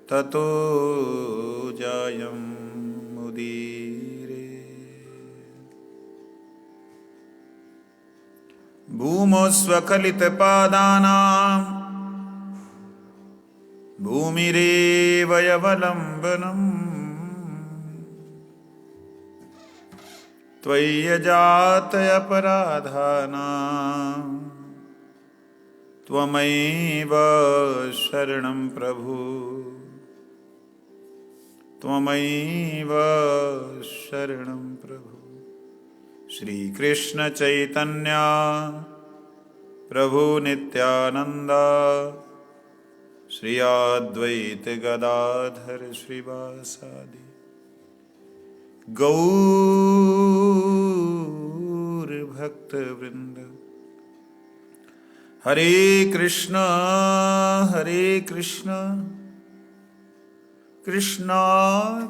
ततो जायमुदीरे। भूमौ स्वकलितपादानां भूमिरेवयवलम्बनम् त्वय्यजातयपराधानां त्वमैव शरणं प्रभु, त्वमैव शरणं प्रभु। श्री कृष्ण चैतन्य प्रभु नित्यानंद, श्री अद्वैत गदाधर श्रीवासादि गौर भक्त वृंद। हरे कृष्ण कृष्ण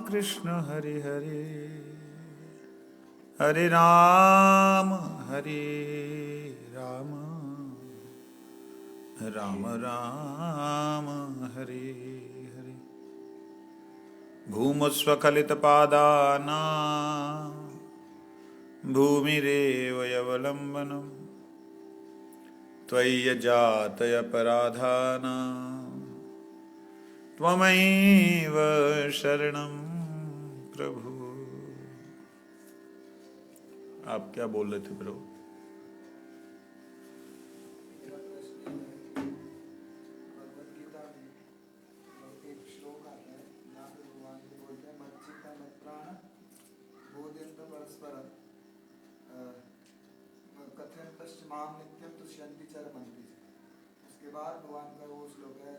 कृष्ण हरे हरे, हरे राम राम राम हरे हरे। भूमस्वकलितपादानां भूमिरेवयवलम्बनम् त्वय्यजातयपराधानां त्वमैव शरणं प्रभु। आप क्या बोल रहे थे प्रभु? उसके बाद भगवान का वो श्लोक है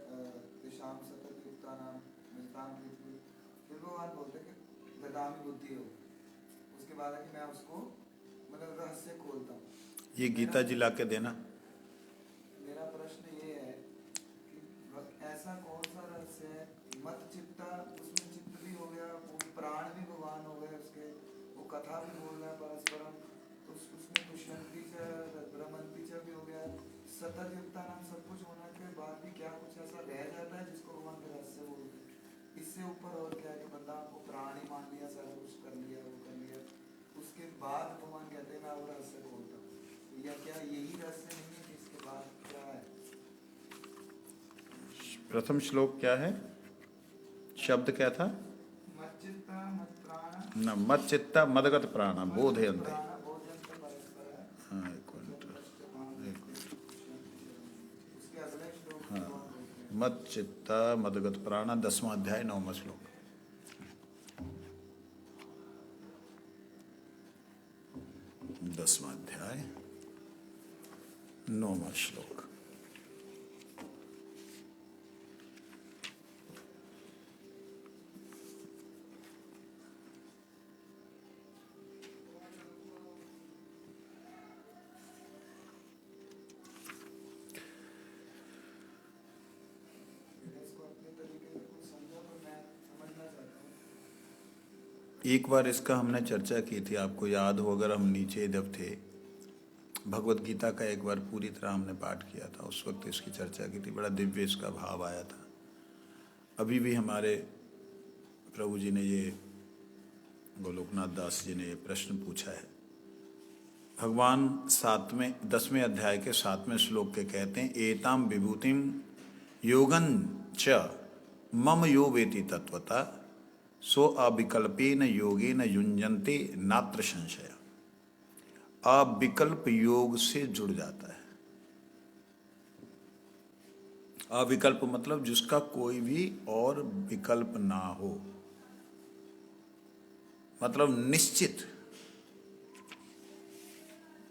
दिशाम सतत युक्तानाम मिताम विद्युत। फिर भगवान बोलते हैं कि गदामी बुद्धि हो। उसके बाद है कि मैं उसको मतलब रहस्य खोलता हूँ। ये गीता जी ला के देना। मेरा प्रश्न ये है कि ऐसा कौन सा रहस्य है? मत चित्ता, उसमें चित्त भी हो गया, वो प्राण भी भगवान हो गए उसके, वो कथा भी बोल रहा है परस्परम, तो उसमें दुष्यंती च रमंती च भी हो गया, सतत युक्ता नाम सब कुछ होने के बाद भी क्या कुछ ऐसा रह जाता है जिसको भगवान के रहस्य बोलते हैं? इससे ऊपर और क्या है कि बंदा आपको प्राणी मान लिया, सारा कुछ कर लिया, वो कर लिया, उसके बाद भगवान कहते हैं मैं वो रहस्य बोलता हूँ, या क्या यही रहस्य नहीं है कि इसके बाद क्या है? प्रथम श्लोक क्या है? शब्द क्या था? मत चित्ता मत प्राण न मत चित्ता मदगत प्राण बोधयन्ते। हाँ, एक मिनट। उसके अगले श्लोक हाँ, मत चित्ता मदगत प्राण, 10वां अध्याय 9वां श्लोक। 10वां अध्याय 9वां श्लोक। एक बार इसका हमने चर्चा की थी, आपको याद हो अगर, हम नीचे जब थे भगवत गीता का एक बार पूरी तरह हमने पाठ किया था, उस वक्त इसकी चर्चा की थी, बड़ा दिव्य इसका भाव आया था। अभी भी हमारे प्रभु जी ने ये, गोलोकनाथ दास जी ने ये प्रश्न पूछा है। भगवान 10वें अध्याय के 7वें श्लोक के कहते हैं, एताम विभूतिम योगं च मम यो वेति तत्वता सो अविकल्पेन योगेन युञ्जन्ते नात्र संशय। अविकल्प योग से जुड़ जाता है। अविकल्प मतलब जिसका कोई भी और विकल्प ना हो, मतलब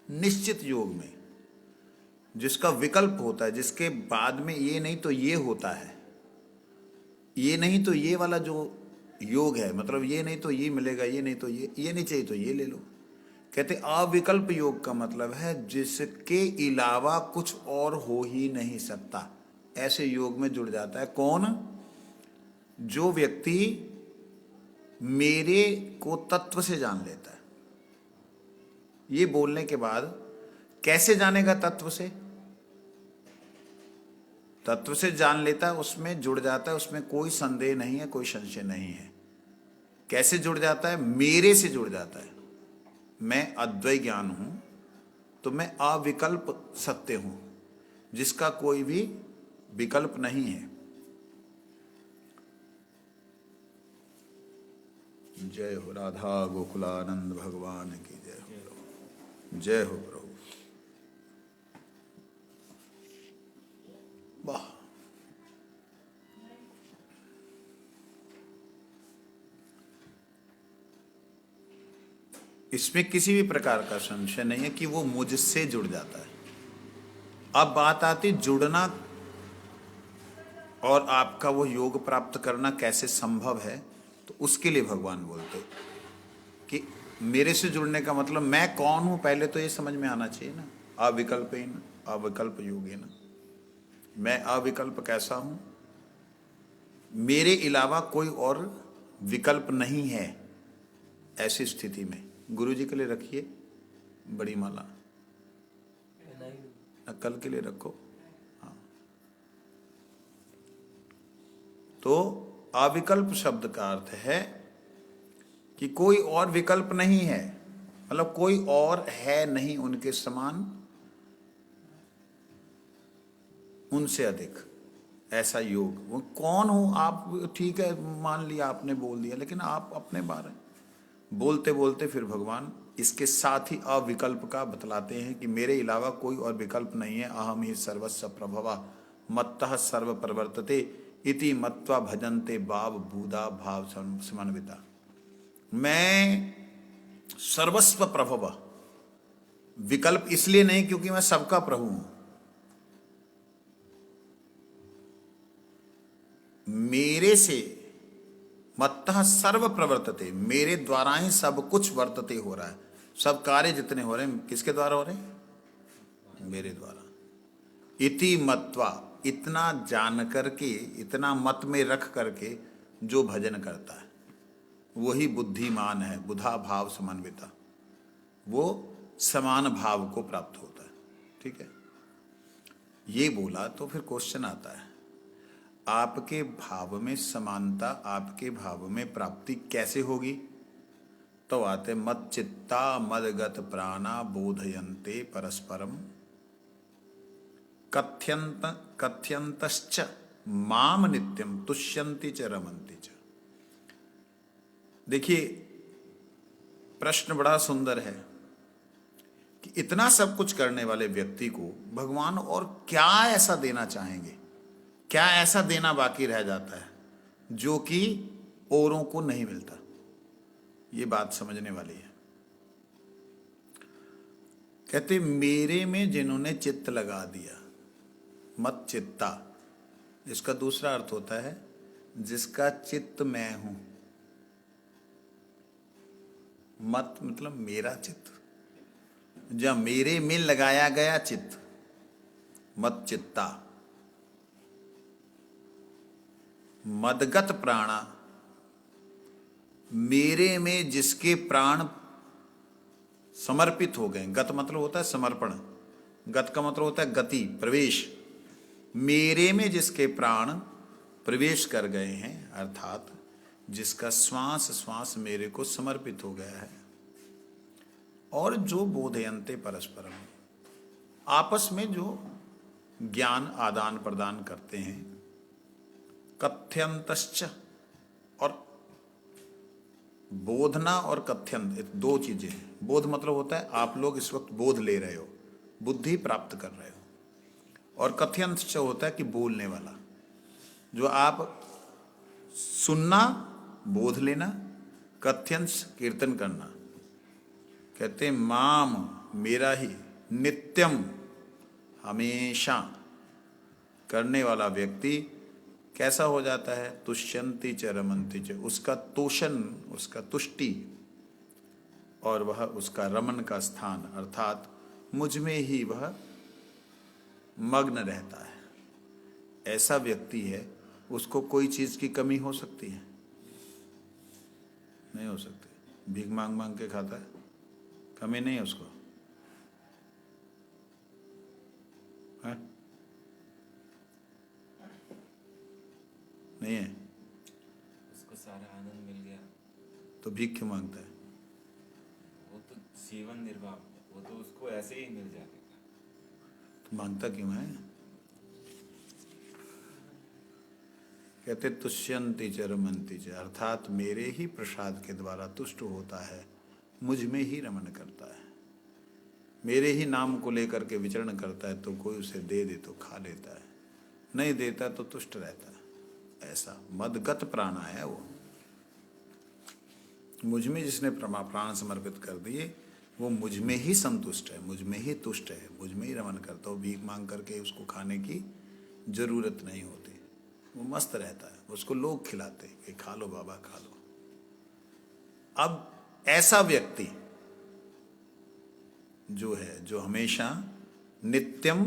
निश्चित योग में जिसका विकल्प होता है, जिसके बाद में ये नहीं तो ये होता है, ये नहीं तो ये वाला जो योग है, मतलब ये नहीं तो ये मिलेगा, ये नहीं तो ये नहीं चाहिए तो ये ले लो। कहते अविकल्प योग का मतलब है जिसके अलावा कुछ और हो ही नहीं सकता, ऐसे योग में जुड़ जाता है। कौन? जो व्यक्ति मेरे को तत्व से जान लेता है। ये बोलने के बाद कैसे जानेगा तत्व से? तत्व से जान लेता है, उसमें जुड़ जाता है, उसमें कोई संदेह नहीं है, कोई संशय नहीं है। कैसे जुड़ जाता है? मेरे से जुड़ जाता है। मैं अद्वैत ज्ञान हूं तो मैं अविकल्प सत्य हूं, जिसका कोई भी विकल्प नहीं है। जय हो राधा गोकुलानंद भगवान की जय हो प्रभु, जय हो प्रभु। वाह। इसमें किसी भी प्रकार का संशय नहीं है कि वो मुझसे जुड़ जाता है। अब बात आती जुड़ना और आपका वो योग प्राप्त करना कैसे संभव है, तो उसके लिए भगवान बोलते कि मेरे से जुड़ने का मतलब मैं कौन हूं, पहले तो ये समझ में आना चाहिए ना। अविकल्पेन अविकल्प योगेन, मैं अविकल्प कैसा हूं, मेरे अलावा कोई और विकल्प नहीं है। ऐसी स्थिति में गुरु जी के लिए रखिए बड़ी माला, कल के लिए रखो। हाँ, तो अविकल्प शब्द का अर्थ है कि कोई और विकल्प नहीं है, मतलब कोई और है नहीं उनके समान, उनसे अधिक। ऐसा योग, वो कौन हो आप, ठीक है मान लिया आपने बोल दिया, लेकिन आप अपने बारे बोलते बोलते फिर भगवान इसके साथ ही अविकल्प का बतलाते हैं कि मेरे अलावा कोई और विकल्प नहीं है। अहम ही सर्वस्व प्रभवा मत्तः सर्व प्रवर्तते इति मत्वा भजन्ते बाब भूदा भाव समन्विता। मैं सर्वस्व प्रभव, विकल्प इसलिए नहीं क्योंकि मैं सबका प्रभु हूं। मेरे से मत्तः सर्व प्रवर्तते, मेरे द्वारा ही सब कुछ वर्तते हो रहा है। सब कार्य जितने हो रहे हैं किसके द्वारा हो रहे हैं? मेरे द्वारा। इति मत्वा, इतना जान करके, इतना मत में रख करके जो भजन करता है वही बुद्धिमान है। बुधा भाव समन्विता, वो समान भाव को प्राप्त होता है। ठीक है, ये बोला तो फिर क्वेश्चन आता है, आपके भाव में समानता, आपके भाव में प्राप्ति कैसे होगी? तो आते मत चित्ता मदगत प्राणा बोधयन्ते परस्परम कथ्यन्तश्च माम नित्यम तुष्यन्ति च रमन्ति च। देखिए प्रश्न बड़ा सुंदर है कि इतना सब कुछ करने वाले व्यक्ति को भगवान और क्या ऐसा देना चाहेंगे, क्या ऐसा देना बाकी रह जाता है जो कि औरों को नहीं मिलता? ये बात समझने वाली है। कहते मेरे में जिन्होंने चित्त लगा दिया, मत चित्ता, इसका दूसरा अर्थ होता है जिसका चित्त मैं हूं। मत मतलब मेरा चित्त, जब मेरे में लगाया गया चित्त, मत चित्ता। मदगत प्राणा, मेरे में जिसके प्राण समर्पित हो गए। गत मतलब होता है समर्पण, गत का मतलब होता है गति, प्रवेश। मेरे में जिसके प्राण प्रवेश कर गए हैं, अर्थात जिसका श्वास श्वास मेरे को समर्पित हो गया है, और जो बोधयन्ते परस्परम, आपस में जो ज्ञान आदान प्रदान करते हैं। कथ्यन्तश्च, और बोधना और कथ्यंत दो चीजें हैं। बोध मतलब होता है आप लोग इस वक्त बोध ले रहे हो, बुद्धि प्राप्त कर रहे हो, और कथ्यंत होता है कि बोलने वाला, जो आप सुनना, बोध लेना, कथ्यंश कीर्तन करना। कहते माम, मेरा ही, नित्यम, हमेशा करने वाला व्यक्ति कैसा हो जाता है? तुष्यन्ति च रमन्ति च, उसका तोषण, उसका तुष्टि और वह उसका रमन का स्थान, अर्थात मुझ में ही वह मग्न रहता है। ऐसा व्यक्ति है, उसको कोई चीज की कमी हो सकती है? नहीं हो सकती। भीख मांग मांग के खाता है, कमी नहीं है उसको, है? नहीं है, उसको सारा आनंद मिल गया, तो भीख क्यों मांगता है? वो तो जीवन निर्वाह, वो तो उसको ऐसे ही मिल जाएगा। तो मांगता क्यों है? कहते तुष्यंति च रमन्ति च, अर्थात मेरे ही प्रसाद के द्वारा तुष्ट होता है, मुझ में ही रमन करता है, मेरे ही नाम को लेकर के विचरण करता है, तो कोई उसे दे दे तो खा लेता है, नहीं देता तो तुष्ट रहता है। ऐसा मदगत प्राण है वो। मुझ में जिसने प्राण समर्पित कर दिए वो मुझ में ही संतुष्ट है, मुझ में ही तुष्ट है, मुझ में ही रमन करता है। भीख मांग करके उसको खाने की जरूरत नहीं होती, वो मस्त रहता है, उसको लोग खिलाते कि खा लो बाबा खा लो। अब ऐसा व्यक्ति जो है, जो हमेशा नित्यम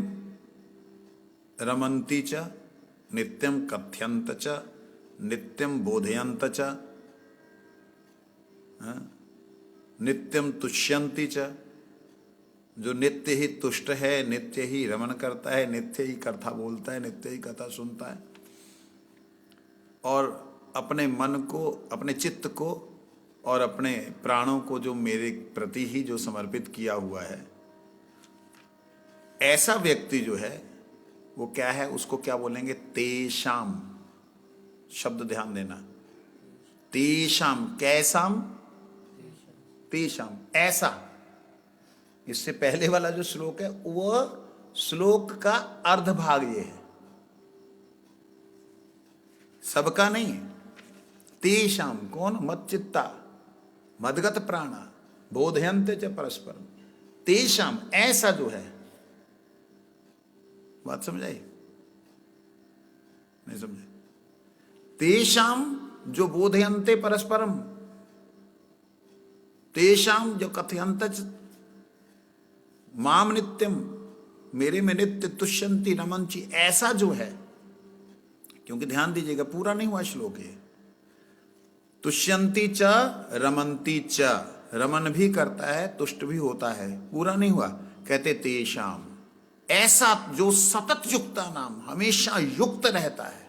रमन्ति च, नित्यम कथ्यंत च, नित्यम बोधयंत च, नित्यम तुष्यंति च, जो नित्य ही तुष्ट है, नित्य ही रमन करता है, नित्य ही कथा बोलता है, नित्य ही कथा सुनता है, और अपने मन को, अपने चित्त को और अपने प्राणों को जो मेरे प्रति ही जो समर्पित किया हुआ है, ऐसा व्यक्ति जो है वो क्या है, उसको क्या बोलेंगे? तेषाम, शब्द ध्यान देना, तेषाम, कैसाम? तेषाम, ऐसा। इससे पहले वाला जो श्लोक है वह श्लोक का अर्ध भाग ये है, सबका नहीं। तेषाम कौन? मच्चित्ता मदगत प्राणा बोधयन्ते च परस्परम। तेषाम, ऐसा जो है, बात समझ आई? नहीं समझे? तेषाम जो बोधयन्ते परस्परम, तेषाम जो कथयन्त माम नित्यम, मेरे में नित्य तुष्यंति रमन्ति, ऐसा जो है। क्योंकि ध्यान दीजिएगा पूरा नहीं हुआ श्लोक ये। तुष्यंति च रमन्ति च, रमन भी करता है तुष्ट भी होता है, पूरा नहीं हुआ। कहते तेषाम, ऐसा जो सतत युक्ता नाम, हमेशा युक्त रहता है,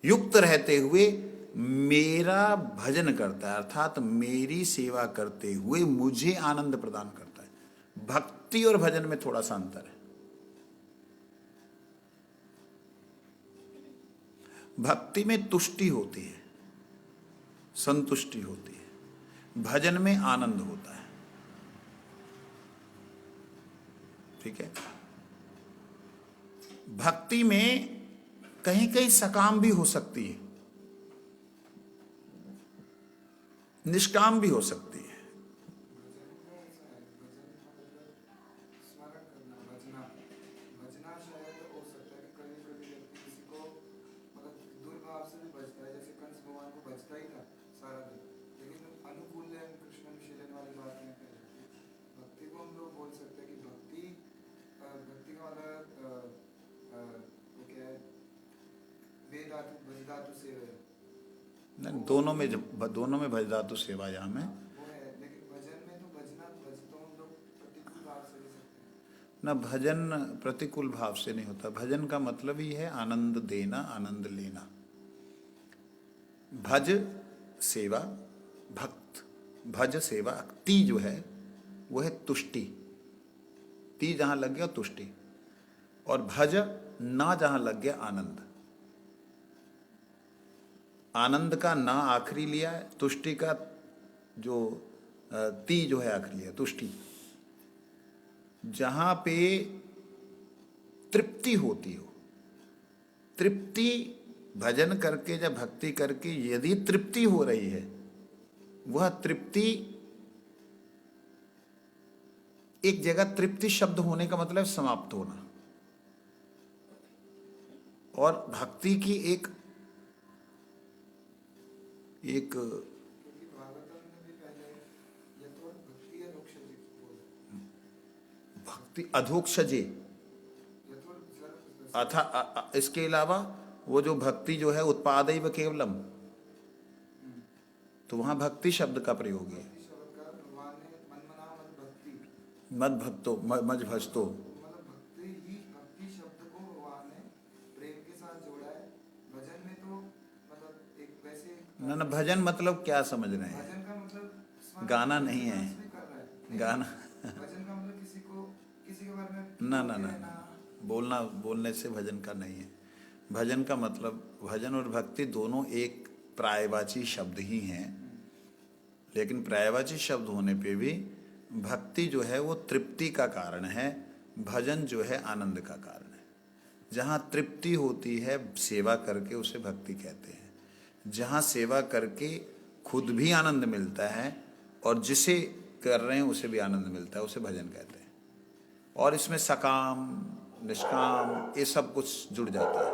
युक्त रहते हुए मेरा भजन करता है, अर्थात मेरी सेवा करते हुए मुझे आनंद प्रदान करता है। भक्ति और भजन में थोड़ा सा अंतर है। भक्ति में तुष्टि होती है, संतुष्टि होती है, भजन में आनंद होता है। ठीक है? भक्ति में कहीं कहीं सकाम भी हो सकती है, निष्काम भी हो सकती है। स्मरण करना, भजना, भजना शायद हो सकता है कि कभी कभी व्यक्ति किसी को मतलब दुर्भाव से भी भजता है, जैसे कंस भगवान को भजता ही था सारा दिन, लेकिन अनुकूल कृष्ण शीलन वाली बात नहीं कह सकती। भक्ति को हम लोग बोल सकते हैं कि भक्ति, भक्ति का मतलब वो क्या है, वेदातु भजदातु सेवा, नहीं, दोनों में भज धातु सेवायाम है वो है। लेकिन भजन में तो भजना, भज तो हम लोग प्रतिकूल भाव से ले सकते हैं। ना। भजन प्रतिकूल भाव से नहीं होता। भजन का मतलब ही है आनंद देना, आनंद लेना। भज सेवा, भक्त, भज सेवा। ती जो है वो है तुष्टि, ती जहां लग गया तुष्टि, और भज ना जहां लग गया आनंद। आनंद का ना आखिरी लिया है, तुष्टि का जो ती जो है आखिरी है, तुष्टि। जहां पे तृप्ति होती हो, तृप्ति भजन करके या भक्ति करके यदि तृप्ति हो रही है, वह तृप्ति एक जगह, तृप्ति शब्द होने का मतलब समाप्त होना, और भक्ति की एक क्योंकि भागवतम में भी पहले यथोर भक्ति अधोक्षजे बोला, भक्ति अधोक्षजे, यथोर अथा इसके अलावा वो जो भक्ति जो है उत्पादैव केवलम, तो वहां भक्ति शब्द का प्रयोग है। शब्द का भगवान ने मनमना मद भक्ति, मद भक्तो मज भजतो, मतलब भक्ति ही, भक्ति शब्द को भगवान ने प्रेम के साथ जोड़ा है। भजन में तो ना ना, भजन मतलब क्या समझ रहे हैं? भजन का मतलब गाना नहीं है। डांस भी कर रहा है। नहीं, गाना भजन का मतलब किसी के बारे में ना ना बोल के ना रहना। ना, बोलना बोलने से भजन का नहीं है। भजन का मतलब, भजन और भक्ति दोनों एक पर्यायवाची शब्द ही हैं, लेकिन पर्यायवाची शब्द होने पे भी भक्ति जो है वो तृप्ति का कारण है, भजन जो है आनंद का कारण है। जहाँ तृप्ति होती है सेवा करके उसे भक्ति कहते हैं, जहाँ सेवा करके खुद भी आनंद मिलता है और जिसे कर रहे हैं उसे भी आनंद मिलता है, उसे भजन कहते हैं। और इसमें सकाम निष्काम ये सब कुछ जुड़ जाता है,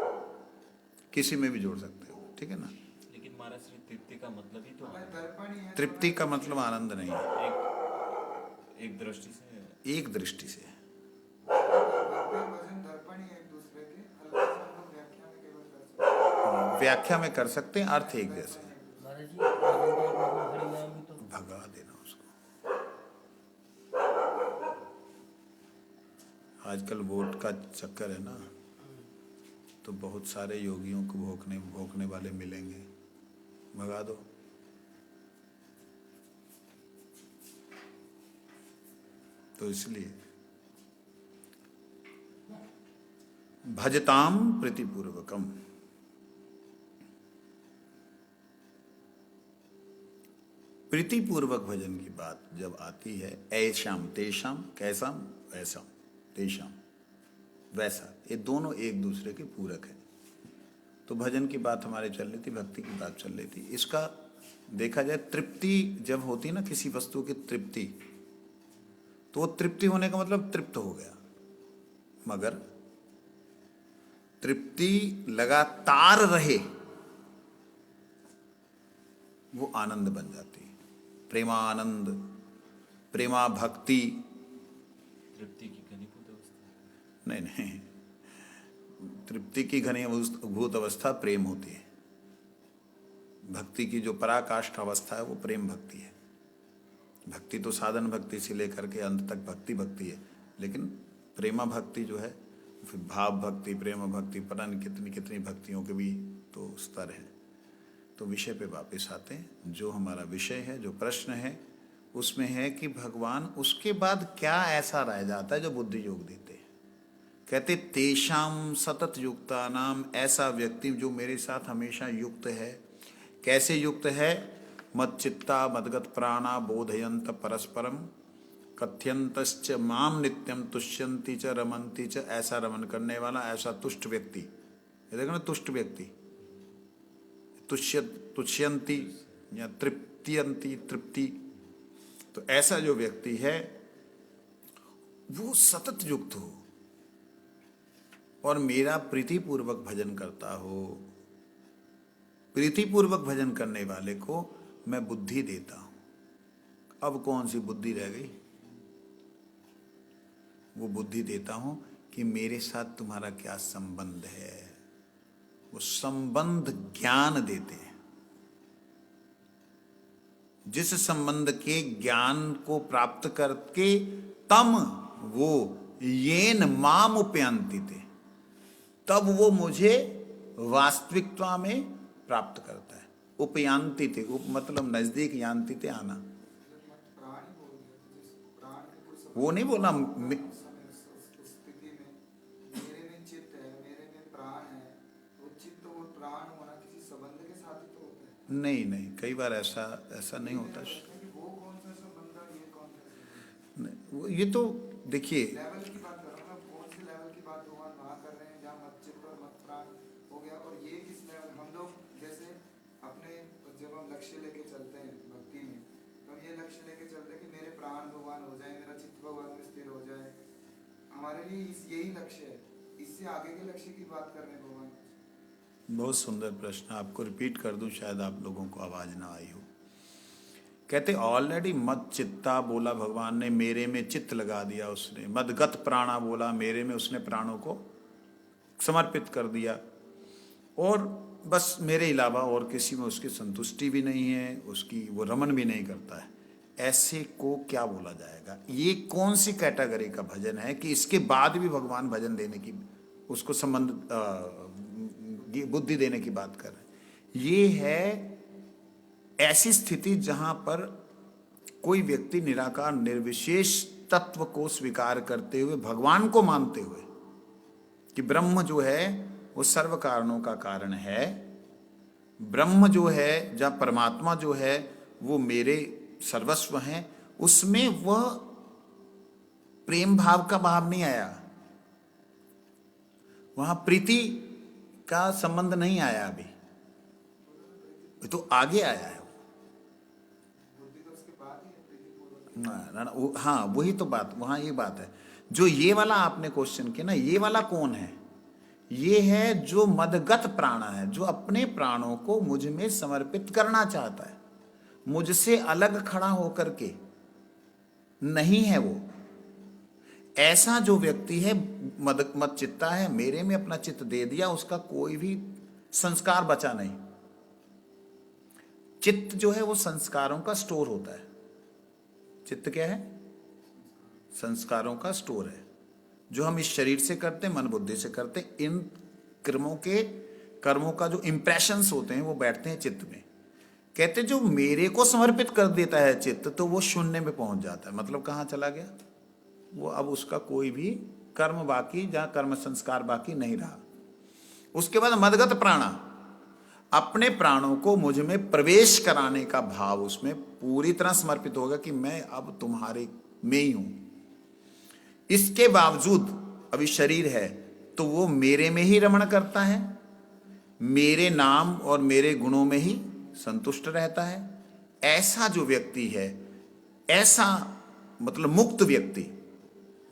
किसी में भी जोड़ सकते हो, ठीक है ना। लेकिन महाराज श्री तृप्ति का मतलब ही तो भाई दर्पण ही है। तृप्ति का मतलब आनंद नहीं है, एक दृष्टि से एक दृष्टि से। भक्ति और भजन दर्पण ही है एक दूसरे के, हल्का सा हम लोग व्याख्या में केवल कर सकते हैं। व्याख्या में कर सकते हैं, अर्थ एक जैसे। महाराज जी भजन का एक मतलब हरिनाम भी तो। भगा देना उसको। आजकल वोट का चक्कर है ना, तो बहुत सारे योगियों को भोंकने वाले मिलेंगे, भगा दो। तो इसलिए भजताम प्रीतिपूर्वकम, प्रीतिपूर्वक भजन की बात जब आती है, ऐशाम तेषाम, कैसाम वैसाम, तेषाम वैसा, ये दोनों एक दूसरे के पूरक हैं। तो भजन की बात हमारे चल रही थी, भक्ति की बात चल रही थी। इसका देखा जाए, तृप्ति जब होती है ना किसी वस्तु की तृप्ति, तो वो तृप्ति होने का मतलब तृप्त हो गया, मगर तृप्ति लगातार रहे वो आनंद बन जाती है। प्रेमानंद, प्रेमा भक्ति, तृप्ति की घनीभूत अवस्था। नहीं नहीं, तृप्ति की घनीभूत अवस्था प्रेम होती है। भक्ति की जो पराकाष्ठ अवस्था है वो प्रेम भक्ति है। भक्ति तो साधन भक्ति से लेकर के अंत तक भक्ति है, लेकिन प्रेमा भक्ति जो है, फिर भाव भक्ति, प्रेम भक्ति, पता नहीं कितनी कितनी भक्तियों के भी तो स्तर हैं। तो विषय पे वापस आते हैं। जो हमारा विषय है, जो प्रश्न है, उसमें है कि भगवान उसके बाद क्या ऐसा रह जाता है जो बुद्धि योग देते हैं। कहते तेषाम सतत युक्ता नाम, ऐसा व्यक्ति जो मेरे साथ हमेशा युक्त है। कैसे युक्त है? मत चित्ता मदगत प्राणा बोधयंत परस्परम कथ्यंतश्च माम नित्यम तुष्यंती च रमंती च, ऐसा रमन करने वाला, ऐसा तुष्ट व्यक्ति। ये देखो ना, तुष्ट व्यक्ति, तुष्यंती या तृप्तियंती, तृप्ति। तो ऐसा जो व्यक्ति है वो सतत युक्त हो और मेरा प्रीतिपूर्वक भजन करता हो। प्रीतिपूर्वक भजन करने वाले को मैं बुद्धि देता हूं। अब कौन सी बुद्धि रह गई? वो बुद्धि देता हूं कि मेरे साथ तुम्हारा क्या संबंध है। वो संबंध ज्ञान देते हैं। जिस संबंध के ज्ञान को प्राप्त करके तम वो येन माम उपयांति थे, तब वो मुझे वास्तविकता में प्राप्त करता है। उपयांति थे, उप मतलब नजदीक, यांति थे आना। प्राण ही बोल दिया, जिस प्राण के कोई वो नहीं बोला उस स्थिति में मेरे में चित्त है, मेरे में प्राण है, वो चित्त और प्राण होना किसी संबंध के साथ ही तो होता है। नहीं नहीं, कई बार ऐसा नहीं होता। कि वो कौन सा संबंध है, ये कौन सा संबंध है? नहीं, ये तो देखिए, लेवल की बात कर रहा हूँ, कौन से लेवल की बात भगवान वहाँ कर रहे हैं जहाँ मत चित्त और मत प्राण हो गया। और ये किस लेवल, हम लोग जैसे अपने जब हम लक्ष्य लेके चलते हैं भक्ति में, तो हम ये लक्ष्य लेके चलते हैं कि मेरे प्राण भगवान हो जाए, मेरा चित्त भगवान में स्थिर हो जाए। हमारे लिए यही लक्ष्य है। इससे आगे के लक्ष्य की बात कर रहे हैं भगवान। बहुत सुंदर प्रश्न। आपको रिपीट कर दूं, शायद आप लोगों को आवाज ना आई हो। कहते ऑलरेडी मद चित्ता बोला भगवान ने, मेरे में चित्त लगा दिया उसने। मदगत प्राणा बोला, मेरे में उसने प्राणों को समर्पित कर दिया। और बस मेरे अलावा और किसी में उसकी संतुष्टि भी नहीं है, उसकी वो रमन भी नहीं करता है। ऐसे को क्या बोला जाएगा? ये कौन सी कैटेगरी का भजन है कि इसके बाद भी भगवान भजन देने की, उसको संबंध बुद्धि देने की बात कर रहे हैं? ये है ऐसी स्थिति जहां पर कोई व्यक्ति निराकार निर्विशेष तत्व को स्वीकार करते हुए, भगवान को मानते हुए कि ब्रह्म जो है वो सर्व कारणों का कारण है, ब्रह्म जो है या परमात्मा जो है वो मेरे सर्वस्व हैं, उसमें वह प्रेम भाव का भाव नहीं आया, वहां प्रीति का संबंध नहीं आया, अभी तो आगे आया है। हाँ वही तो बात, वहां ये बात है। जो ये वाला आपने क्वेश्चन किया ना, ये वाला कौन है? ये है जो मदगत प्राणा है, जो अपने प्राणों को मुझ में समर्पित करना चाहता है, मुझसे अलग खड़ा होकर के नहीं है वो। ऐसा जो व्यक्ति है मद चित्ता है, मेरे में अपना चित्त दे दिया, उसका कोई भी संस्कार बचा नहीं। चित्त जो है वो संस्कारों का स्टोर होता है। चित्त क्या है? संस्कारों का स्टोर है, जो हम इस शरीर से करते हैं, मन बुद्धि से करते हैं। इन कर्मों का जो इंप्रेशंस होते हैं वो बैठते हैं चित्त में। कहते जो मेरे को समर्पित कर देता है चित्त, तो वो शून्य में पहुंच जाता है। मतलब कहाँ चला गया वो? अब उसका कोई भी कर्म बाकी, जहां कर्म संस्कार बाकी नहीं रहा। उसके बाद मदगत प्राणा, अपने प्राणों को मुझ में प्रवेश कराने का भाव उसमें पूरी तरह समर्पित होगा कि मैं अब तुम्हारे में ही हूं। इसके बावजूद अभी शरीर है तो वो मेरे में ही रमण करता है, मेरे नाम और मेरे गुणों में ही संतुष्ट रहता है। ऐसा जो व्यक्ति है, ऐसा मतलब मुक्त व्यक्ति,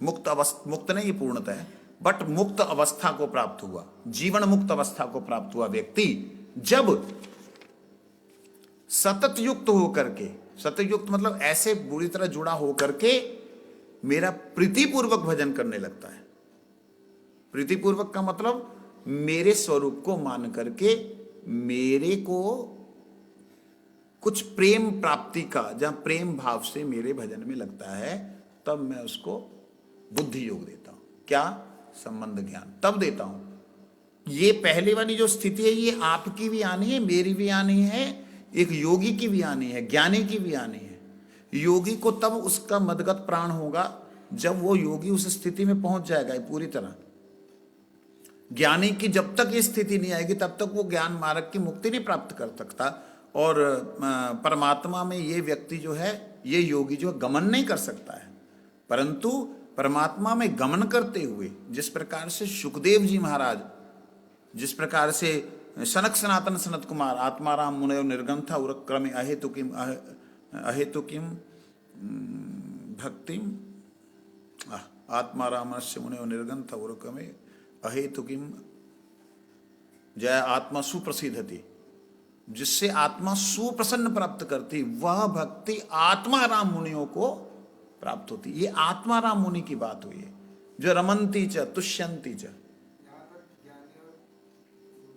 मुक्त नहीं पूर्णतः है, बट मुक्त अवस्था को प्राप्त हुआ, जीवन मुक्त अवस्था को प्राप्त हुआ व्यक्ति जब सतत युक्त होकर के, सतत युक्त मतलब ऐसे बुरी तरह जुड़ा होकर के मेरा प्रीतिपूर्वक भजन करने लगता है। प्रीतिपूर्वक का मतलब मेरे स्वरूप को मान करके मेरे को कुछ प्रेम प्राप्ति का, जहां प्रेम भाव से मेरे भजन में लगता है, तब मैं उसको बुद्धि योग देता हूं। क्या? संबंध ज्ञान तब देता हूं। ये पहले वाली जो स्थिति है ये आपकी भी आनी है, मेरी भी आनी है, एक योगी की भी आनी है, ज्ञानी की भी आनी है। योगी को तब उसका मदगत प्राण होगा जब वो योगी उस स्थिति में पहुंच जाएगा पूरी तरह। ज्ञानी की जब तक ये स्थिति नहीं आएगी तब तक वो ज्ञान मार्ग की मुक्ति नहीं प्राप्त कर सकता। और परमात्मा में ये व्यक्ति जो है, ये योगी जो गमन नहीं कर सकता है। परंतु परमात्मा में गमन करते हुए, जिस प्रकार से सुखदेव जी महाराज, जिस प्रकार से सनक सनातन सनत कुमार आत्माराम मुनयो निर्गंथा उरक्रमे अहेतु किम भक्तिम आत्मारामस्य मुनयो निर्गंथा उरक्रमे अहेतु किम जय आत्मा सुप्रसिद्धति, जिससे आत्मा सुप्रसन्न प्राप्त करती, वह भक्ति आत्माराम मुनियों को प्राप्त होती। ये आत्माराम मुनि की बात हुई है, जो रमंती च तुष्यंती च,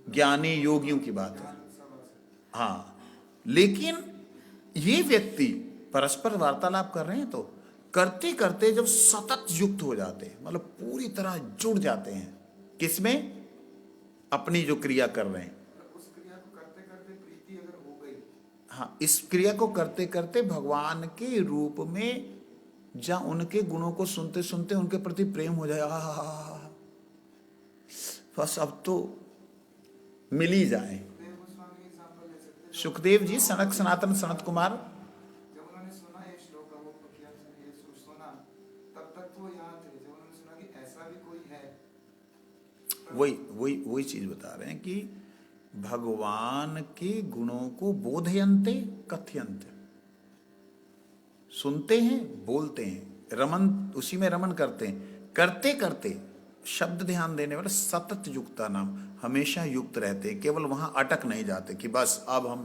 ज्ञानी योगियों की बात है। हाँ, लेकिन ये व्यक्ति परस्पर वार्तालाप कर रहे हैं तो करते करते जब सतत युक्त हो जाते हैं, मतलब पूरी तरह जुड़ जाते हैं, किसमें? अपनी जो क्रिया कर रहे हैं, उस क्रिया को करते करते प्रीति अगर हो गई, हाँ, इस क्रिया को करते करते भगवान के रूप में, जहां उनके गुणों को सुनते सुनते उनके प्रति प्रेम हो जाए, बस अब तो मिल ही जाए। सुखदेव जी, सनक सनातन सनत कुमार, जब उन्होंने सुना ये श्लोक, वो प्रक्रिया से ये सुना, तब तक वो यहाँ थे। जब उन्होंने सुना कि ऐसा भी कोई है, वही चीज बता रहे हैं कि भगवान के गुणों को बोधयन्ते कथयन्ते, सुनते हैं, बोलते हैं, रमन, उसी में रमन करते हैं, करते करते शब्द ध्यान देने वाले सतत युक्ता नाम, हमेशा युक्त रहते हैं, केवल वहां अटक नहीं जाते कि बस अब हम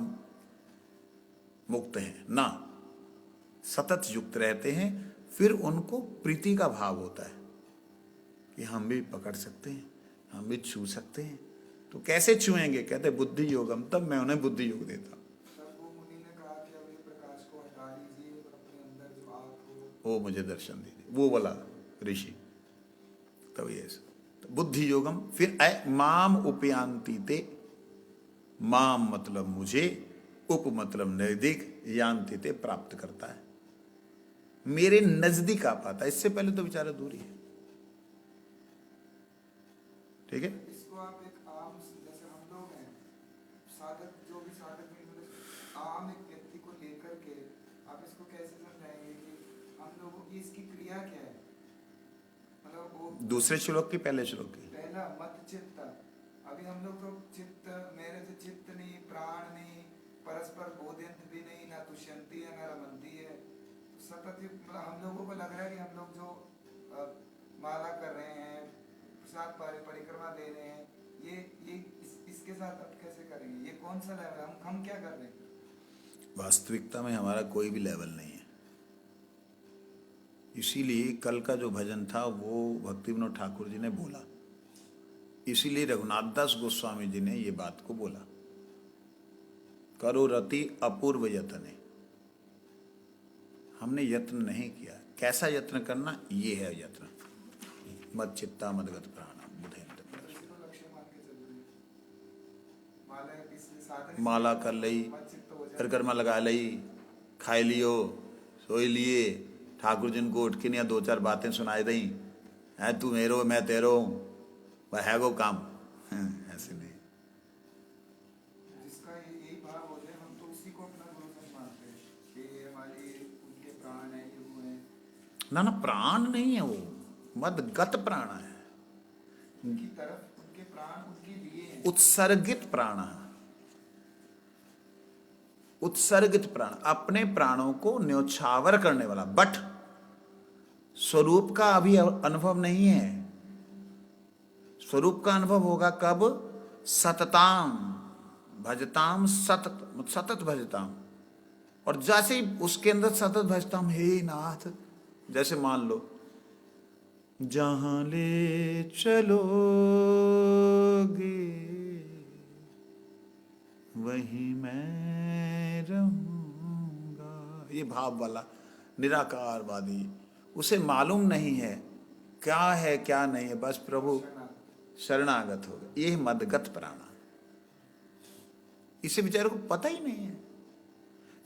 मुक्त हैं, ना, सतत युक्त रहते हैं। फिर उनको प्रीति का भाव होता है कि हम भी पकड़ सकते हैं, हम भी छू सकते हैं। तो कैसे छुएंगे? कहते बुद्धि योगम, तब मैं उन्हें बुद्धि योग देता हूं। तब वो मुनि ने कहा कि अब ये प्रकाश को हटा लीजिए और अपने अंदर जो आग हो, वो मुझे दर्शन दीजिए, वो वाला ऋषि। तब ये तो बुद्धि योगम। फिर माम उपयांति ते, माम मतलब मुझे, उप मतलब नजदीक, यान्ति ते प्राप्त करता है, मेरे नजदीक आ पाता है। इससे पहले तो बेचारा दूर ही है। ठीक है। इसको आप एक आम, जैसे हम लोग हैं साधक, जो भी साधक भी मतलब आम एक व्यक्ति को लेकर के आप इसको कैसे समझाएंगे कि हम लोगों की इसकी क्रिया क्या है? मतलब वो दूसरे श्लोक की, पहले श्लोक की। पहला मत चित्त, अभी हम लोग तो चित्त, मेरे से चित्त नहीं, प्राण नहीं, परस्पर बोधयंत भी नहीं, ना तुष्यंती है ना रमंती है। सतत मतलब हम लोगों को लग रहा है कि हम लोग जो माला कर रहे हैं, प्रसाद परिक्रमा ले रहे हैं, ये इसके साथ अब कैसे करेंगे? ये कौन सा लेवल है? हम क्या कर रहे हैं? वास्तविकता में हमारा कोई भी लेवल नहीं है। इसीलिए कल का जो भजन था वो भक्ति विनोद ठाकुर जी ने बोला, इसीलिए रघुनाथ दास गोस्वामी जी ने ये बात को बोला, करो रति अपूर्व यत्ने। हमने यत्न नहीं किया। कैसा यत्न करना? ये है यत्न। मत चित्ता मदगत प्राण बुधेन्द्र। इसको लक्ष्य मान के चल रहे हैं। माला इसलिए साधन, माला कर लई, मत चित्त हो जाए। परिक्रमा लगा लई, खाई लियो, सोई लिए, ठाकुर जी को उठ के नहीं दो चार बातें सुनाई दी, है तू मेरो मैं तेरो, वह है वो काम। ऐसे नहीं। जिसका यही भाव हो जाए, हम तो उसी को अपना गुरु मानते हैं कि ये हमारी उनके प्राण है, ये वो है। ना ना, प्राण नहीं है वो, मदगत प्राण है, उनकी तरफ उनके प्राण उनके लिए हैं। उत्सर्गित प्राण है। उत्सर्गित प्राण, अपने प्राणों को न्योछावर करने वाला। बट स्वरूप का अभी अनुभव नहीं है। स्वरूप का अनुभव होगा कब? सतताम भजताम, सतत सतत भजताम। और जैसे ही उसके अंदर सतत भजताम, हे नाथ, जैसे मान लो जहां ले चलोगे वहीं मैं रहूंगा, ये भाव वाला निराकारवादी, उसे मालूम नहीं है क्या है क्या नहीं है, बस प्रभु शरणागत हो गए। ये मदगत प्राण, इसे बेचारे को पता ही नहीं है।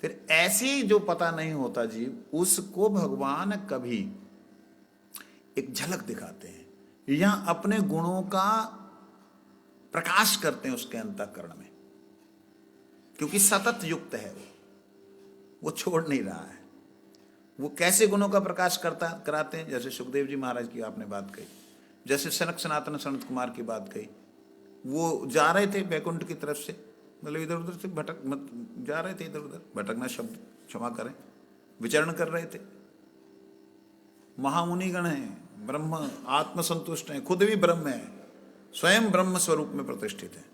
फिर ऐसे जो पता नहीं होता जीव, उसको भगवान कभी एक झलक दिखाते हैं, या अपने गुणों का प्रकाश करते हैं उसके अंतःकरण में, क्योंकि सतत युक्त है वो छोड़ नहीं रहा है। वो कैसे गुणों का प्रकाश कराते हैं? जैसे सुखदेव जी महाराज की आपने बात कही, जैसे सनक सनातन सनत कुमार की बात कही। वो जा रहे थे बैकुंठ की तरफ से, मतलब इधर उधर से जा रहे थे, इधर उधर भटकना शब्द क्षमा करें, विचरण कर रहे थे। महामुनि गण हैं, ब्रह्म आत्मसंतुष्ट हैं, खुद भी ब्रह्म है, स्वयं ब्रह्म स्वरूप में प्रतिष्ठित है।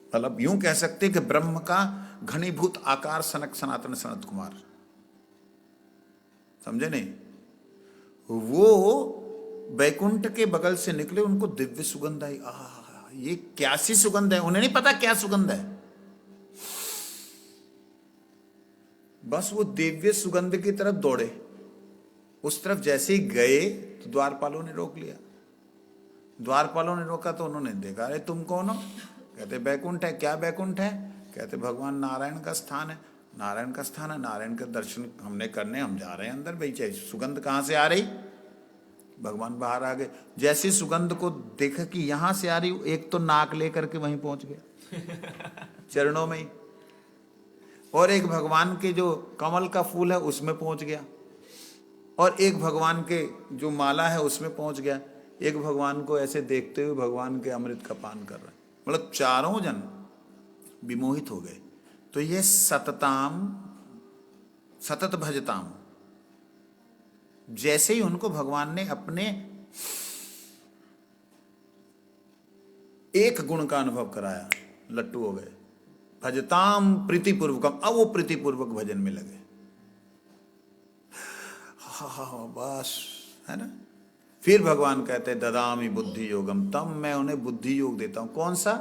मतलब यूं कह सकते हैं कि ब्रह्म का घनीभूत आकार सनक सनातन सनत कुमार, समझे नहीं? वो बैकुंठ के बगल से निकले, उनको दिव्य सुगंध आई। ये क्या सी सुगंध है? उन्हें नहीं पता क्या सुगंध है, बस वो दिव्य सुगंध की तरफ दौड़े। उस तरफ जैसे ही गए तो द्वारपालों ने रोक लिया। द्वारपालों ने रोका तो उन्होंने देखा, अरे तुम कौन हो? कहते बैकुंठ है। क्या बैकुंठ है? कहते भगवान नारायण का स्थान है। नारायण का स्थान है, नारायण का दर्शन हमने करने हम जा रहे हैं अंदर। भाई चाहिए सुगंध कहाँ से आ रही? भगवान बाहर आ गए। जैसी सुगंध को देखा कि यहां से आ रही, एक तो नाक लेकर के वहीं पहुंच गया चरणों में ही, और एक भगवान के जो कमल का फूल है उसमें पहुंच गया, और एक भगवान के जो माला है उसमें पहुंच गया। एक भगवान को ऐसे देखते हुए भगवान के अमृत का पान कर रहे हैं। मतलब चारों जन विमोहित हो गए। तो ये सतताम सतत भजताम, जैसे ही उनको भगवान ने अपने एक गुण का अनुभव कराया, लट्टू हो गए। भजताम प्रीतिपूर्वकम, अब वो प्रीतिपूर्वक भजन में लगे। हाँ बस, है ना? फिर भगवान कहते हैं ददामी बुद्धि योगम, तब मैं उन्हें बुद्धि योग देता हूं। कौन सा?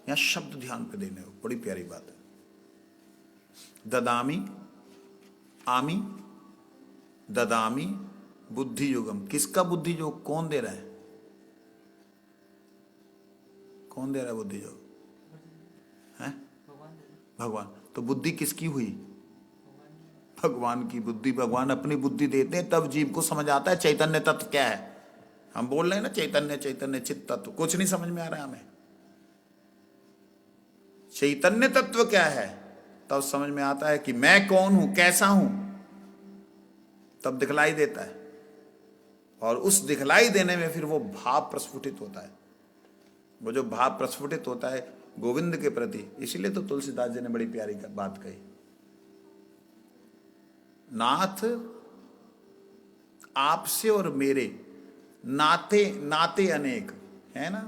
यहां शब्द ध्यान पे देने हो, बड़ी प्यारी बात है। ददामी, आमी, ददामी बुद्धि योगम। किसका बुद्धि योग? कौन दे रहा है? कौन दे रहा है बुद्धि योग? है भगवान। तो बुद्धि किसकी हुई? भगवान की बुद्धि। भगवान अपनी बुद्धि देते हैं तब जीव को समझ आता है चैतन्य तत्व क्या है। हम बोल रहे हैं ना चैतन्य चैतन्य चित्त तत्व, कुछ नहीं समझ में आ रहा है हमें। चैतन्य तत्व क्या है तब समझ में आता है कि मैं कौन हूं, कैसा हूं, तब दिखलाई देता है। और उस दिखलाई देने में फिर वो भाव प्रस्फुटित होता है। वो जो भाव प्रस्फुटित होता है गोविंद के प्रति, इसलिए तो तुलसीदास जी ने बड़ी प्यारी बात कही, नाथ आपसे और मेरे नाते नाते अनेक है ना।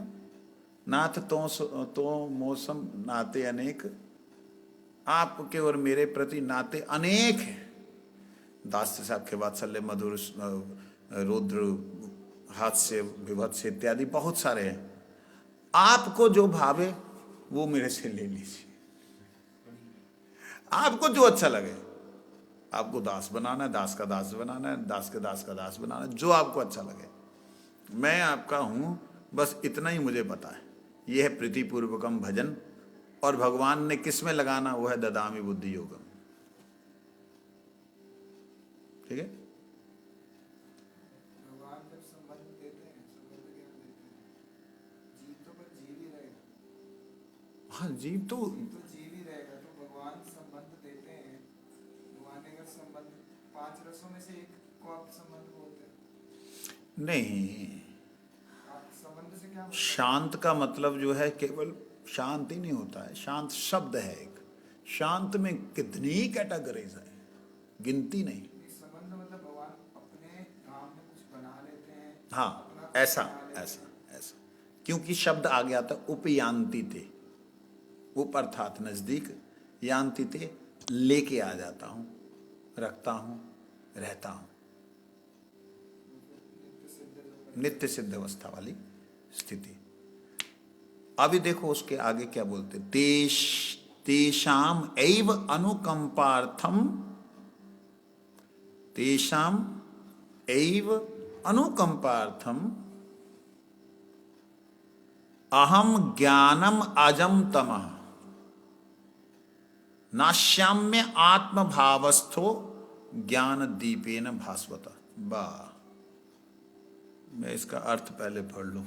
नाथ तो मौसम नाते अनेक, आपके और मेरे प्रति नाते अनेक हैं। दास साहब के वात्सल्य, मधुर, रुद्र, हास्य, विभत्स इत्यादि बहुत सारे हैं। आपको जो भावे वो मेरे से ले लीजिए, आपको जो अच्छा लगे। आपको दास बनाना है, दास का दास बनाना है, दास के दास का दास बनाना है, जो आपको अच्छा लगे। मैं आपका हूं, बस इतना ही मुझे पता है। यह है प्रीतिपूर्वकम भजन। और भगवान ने किस में लगाना, वो है ददामी बुद्धि योगम। ठीक है। भगवान जब संबंध देते हैं, संबंध ज्ञान देते हैं, जीव तो पर जीव ही रहेगा। हाँ जीव तो जीव ही रहेगा। तो भगवान संबंध देते हैं। भगवान ने अगर संबंध, 5 रसों में से एक को आप संबंध बोलते हैं। नहीं, आप संबंध से क्या मतलब? शांत का मतलब जो है केवल शांत ही नहीं होता है। शांत शब्द है एक। शांत में कितनी कैटेगरीज है, गिनती नहीं। संबंध मतलब भगवान अपने धाम में कुछ बना लेते हैं। हाँ, अपना कुछ ऐसा बना लेते हैं। ऐसा ऐसा, क्योंकि शब्द आ गया था उपयांति थे, उप अर्थात नजदीक, यांति थे लेके आ जाता हूं, रखता हूं, रहता हूं। नित्य सिद्ध अवस्था वाली स्थिति। अभी देखो उसके आगे क्या बोलते, तेषाम एव अनुकंपार्थम, तेषाम एव अनुकंपार्थम अहम ज्ञानम अजम तमः नाश्याम्य आत्मभावस्थो ज्ञान दीपेन भास्वता। वाह, मैं इसका अर्थ पहले पढ़ लूं।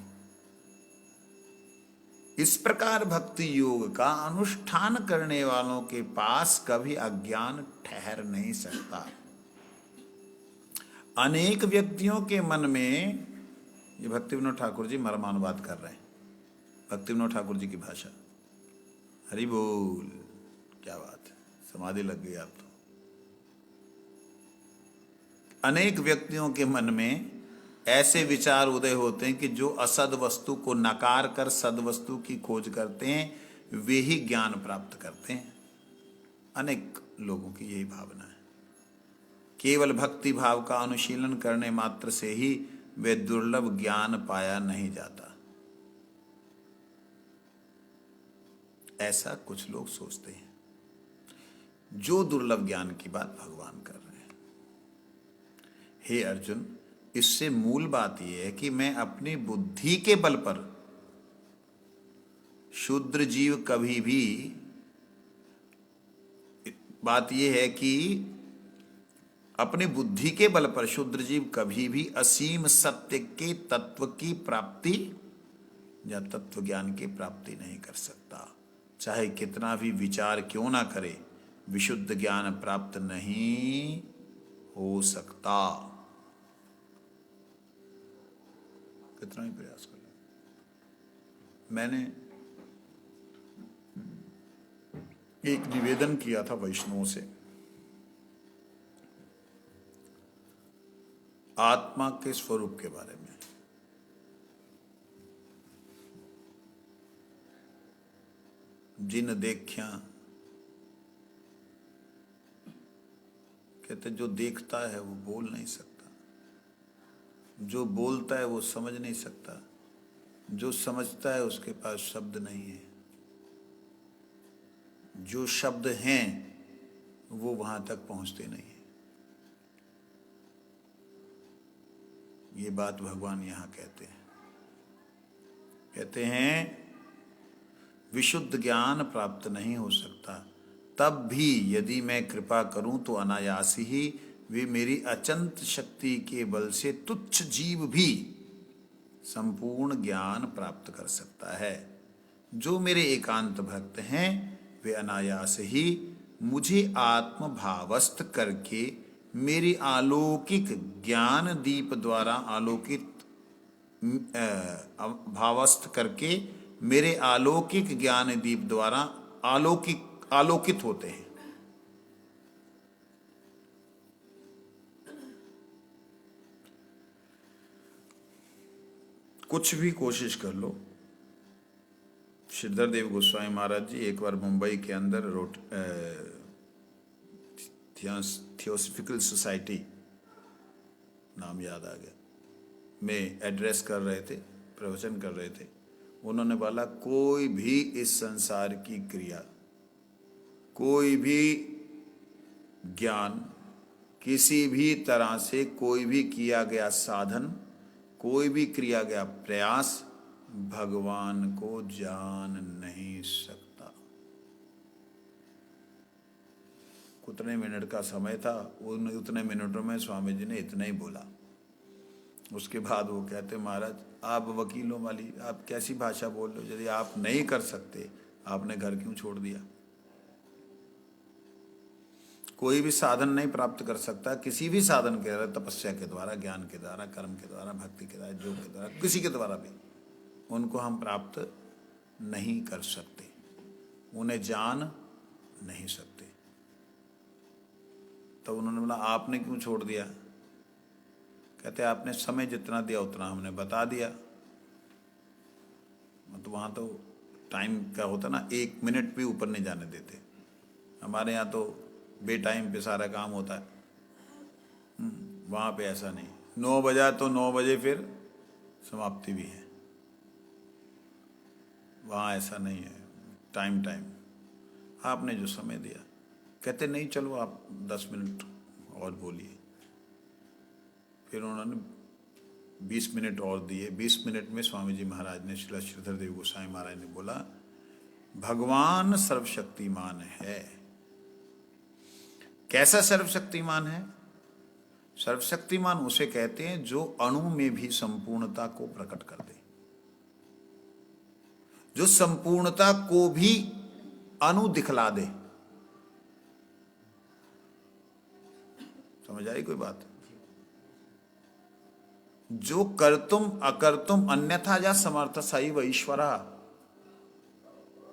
इस प्रकार भक्ति योग का अनुष्ठान करने वालों के पास कभी अज्ञान ठहर नहीं सकता। अनेक व्यक्तियों के मन में, ये भक्ति विनोद ठाकुर जी मर्मानुवाद कर रहे हैं, भक्ति विनोद ठाकुर जी की भाषा। हरि बोल, क्या बात है, समाधि लग गई आप तो। अनेक व्यक्तियों के मन में ऐसे विचार उदय होते हैं कि जो असद वस्तु को नकार कर सद वस्तु की खोज करते हैं वे ही ज्ञान प्राप्त करते हैं। अनेक लोगों की यही भावना है। केवल भक्ति भाव का अनुशीलन करने मात्र से ही वे दुर्लभ ज्ञान पाया नहीं जाता, ऐसा कुछ लोग सोचते हैं। जो दुर्लभ ज्ञान की बात भगवान कर रहे हैं। हे अर्जुन, इससे मूल बात यह है कि मैं अपनी बुद्धि के बल पर, शूद्र जीव कभी भी, बात यह है कि अपनी बुद्धि के बल पर शूद्र जीव कभी भी असीम सत्य के तत्व की प्राप्ति या तत्व ज्ञान की प्राप्ति नहीं कर सकता। चाहे कितना भी विचार क्यों ना करे, विशुद्ध ज्ञान प्राप्त नहीं हो सकता, कितना ही प्रयास कर लो। मैंने एक निवेदन किया था वैष्णवों से, आत्मा के स्वरूप के बारे में। जिन देख्या, कहते जो देखता है वो बोल नहीं सकता, जो बोलता है वो समझ नहीं सकता, जो समझता है उसके पास शब्द नहीं है, जो शब्द हैं वो वहां तक पहुंचते नहीं है। ये बात भगवान यहां कहते हैं। कहते हैं विशुद्ध ज्ञान प्राप्त नहीं हो सकता तब भी यदि मैं कृपा करूं तो अनायास ही वे मेरी अचंत शक्ति के बल से तुच्छ जीव भी संपूर्ण ज्ञान प्राप्त कर सकता है। जो मेरे एकांत भक्त हैं वे अनायास ही मुझे आत्म भावस्थ करके मेरी अलौकिक ज्ञान दीप द्वारा भावस्थ करके मेरे अलौकिक ज्ञान दीप द्वारा आलोकित होते हैं। कुछ भी कोशिश कर लो, श्रीधर देव गोस्वामी महाराज जी एक बार मुंबई के अंदर थियोसॉफिकल सोसाइटी नाम याद आ गया में एड्रेस कर रहे थे, प्रवचन कर रहे थे। उन्होंने बोला कोई भी इस संसार की क्रिया, कोई भी ज्ञान, किसी भी तरह से कोई भी किया गया साधन, कोई भी किया गया प्रयास भगवान को जान नहीं सकता। कितने मिनट का समय था, उतने मिनटों में स्वामी जी ने इतना ही बोला। उसके बाद वो कहते महाराज आप वकीलों वाली आप कैसी भाषा बोल रहे हो, यदि आप नहीं कर सकते आपने घर क्यों छोड़ दिया। कोई भी साधन नहीं प्राप्त कर सकता, किसी भी साधन के द्वारा, तपस्या के द्वारा, ज्ञान के द्वारा, कर्म के द्वारा, भक्ति के द्वारा, योग के द्वारा, किसी के द्वारा भी उनको हम प्राप्त नहीं कर सकते, उन्हें जान नहीं सकते। तो उन्होंने बोला आपने क्यों छोड़ दिया। कहते आपने समय जितना दिया उतना हमने बता दिया। मतलब वहाँ तो टाइम क्या होता ना, 1 मिनट भी ऊपर नहीं जाने देते। हमारे यहाँ तो बेटाइम पे सारा काम होता है, वहाँ पे ऐसा नहीं। 9 बजा तो 9 बजे फिर समाप्ति भी है, वहाँ ऐसा नहीं है। टाइम आपने जो समय दिया। कहते नहीं चलो आप 10 मिनट और बोलिए। फिर उन्होंने 20 मिनट और दिए। 20 मिनट में स्वामी जी महाराज ने, श्रीधर देव गोस्वामी महाराज ने बोला भगवान सर्वशक्तिमान है। कैसा सर्वशक्तिमान है। सर्वशक्तिमान उसे कहते हैं जो अणु में भी संपूर्णता को प्रकट कर दे, जो संपूर्णता को भी अणु दिखला दे। समझ आई कोई बात। जो कर्तुम अकर्तुम अन्यथा या समर्थ सही व ईश्वरा।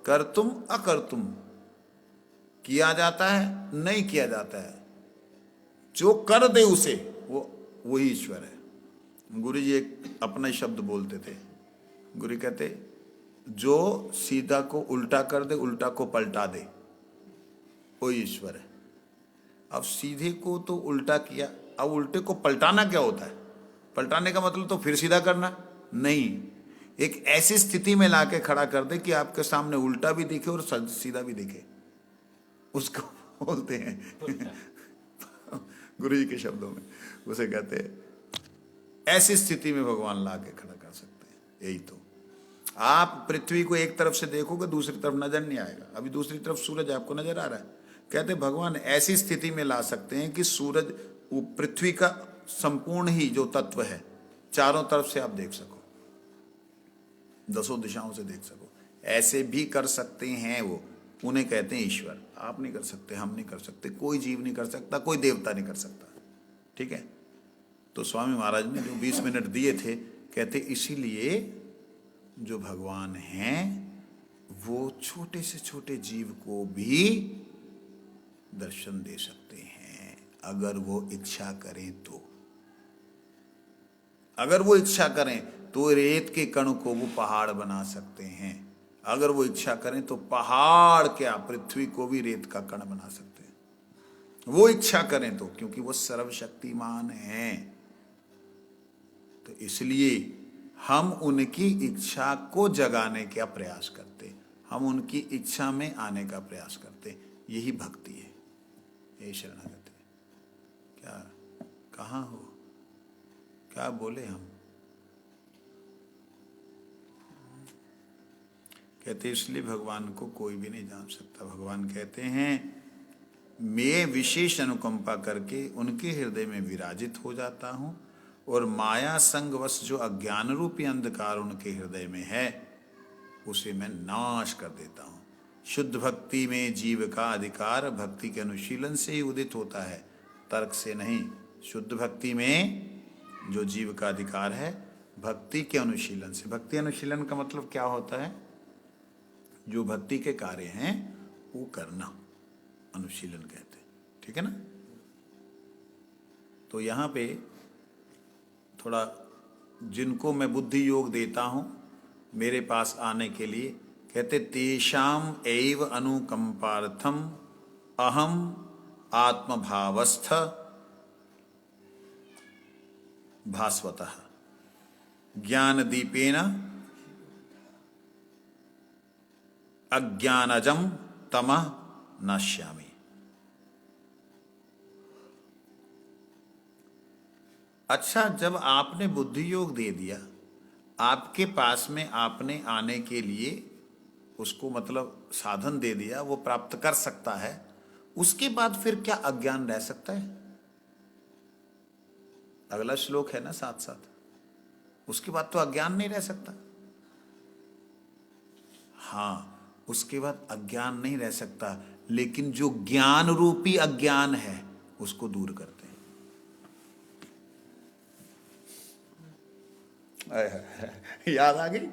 कर्तुम अकर्तुम, किया जाता है नहीं किया जाता है, जो कर दे उसे वही ईश्वर है। गुरु जी एक अपना ही शब्द बोलते थे। गुरु कहते जो सीधा को उल्टा कर दे, उल्टा को पलटा दे, वही ईश्वर है। अब सीधे को तो उल्टा किया, अब उल्टे को पलटाना क्या होता है। पलटाने का मतलब तो फिर सीधा करना नहीं, एक ऐसी स्थिति में लाके खड़ा कर दे कि आपके सामने उल्टा भी दिखे और सीधा भी दिखे, उसको बोलते हैं गुरु जी के शब्दों में उसे कहते हैं ऐसी स्थिति में भगवान लाके खड़ा कर सकते हैं। यही तो आप पृथ्वी को एक तरफ से देखोगे दूसरी तरफ नजर नहीं आएगा। अभी दूसरी तरफ सूरज आपको नजर आ रहा है। कहते भगवान ऐसी स्थिति में ला सकते हैं कि सूरज वो पृथ्वी का संपूर्ण ही जो तत्व है चारों तरफ से आप देख सको, 10 दिशाओं से देख सको। ऐसे भी कर सकते हैं वो, उन्हें कहते हैं ईश्वर। आप नहीं कर सकते, हम नहीं कर सकते, कोई जीव नहीं कर सकता, कोई देवता नहीं कर सकता। ठीक है। तो स्वामी महाराज ने जो 20 मिनट दिए थे, कहते इसीलिए जो भगवान हैं वो छोटे से छोटे जीव को भी दर्शन दे सकते हैं अगर वो इच्छा करें तो। अगर वो इच्छा करें तो रेत के कण को वो पहाड़ बना सकते हैं। अगर वो इच्छा करें तो पहाड़ क्या, पृथ्वी को भी रेत का कण बना सकते हैं वो इच्छा करें तो, क्योंकि वो सर्वशक्तिमान हैं। तो इसलिए हम उनकी इच्छा को जगाने का प्रयास करते, हम उनकी इच्छा में आने का प्रयास करते। यही भक्ति है, यही शरणागति। क्या कहाँ हो, क्या बोले हम। कहते इसलिए भगवान को कोई भी नहीं जान सकता। भगवान कहते हैं मैं विशेष अनुकंपा करके उनके हृदय में विराजित हो जाता हूँ और माया संगवश जो अज्ञान रूपी अंधकार उनके हृदय में है उसे मैं नाश कर देता हूँ। शुद्ध भक्ति में जीव का अधिकार भक्ति के अनुशीलन से ही उदित होता है, तर्क से नहीं। शुद्ध भक्ति में जो जीव का अधिकार है भक्ति के अनुशीलन से। भक्ति अनुशीलन का मतलब क्या होता है? जो भक्ति के कार्य हैं वो करना अनुशीलन कहते हैं, ठीक है ना। तो यहाँ पे थोड़ा जिनको मैं बुद्धि योग देता हूँ मेरे पास आने के लिए, कहते तेषाम एव अनुकंपार्थम अहम आत्मभावस्थ भास्वतः ज्ञान दीपेन अज्ञानजम तमः नश्यामि। अच्छा, जब आपने बुद्धि योग दे दिया, आपके पास में आपने आने के लिए उसको मतलब साधन दे दिया, वो प्राप्त कर सकता है, उसके बाद फिर क्या अज्ञान रह सकता है? अगला श्लोक है ना साथ साथ, उसके बाद तो अज्ञान नहीं रह सकता। हाँ, उसके बाद अज्ञान नहीं रह सकता, लेकिन जो ज्ञान रूपी अज्ञान है उसको दूर करते हैं। याद आ गई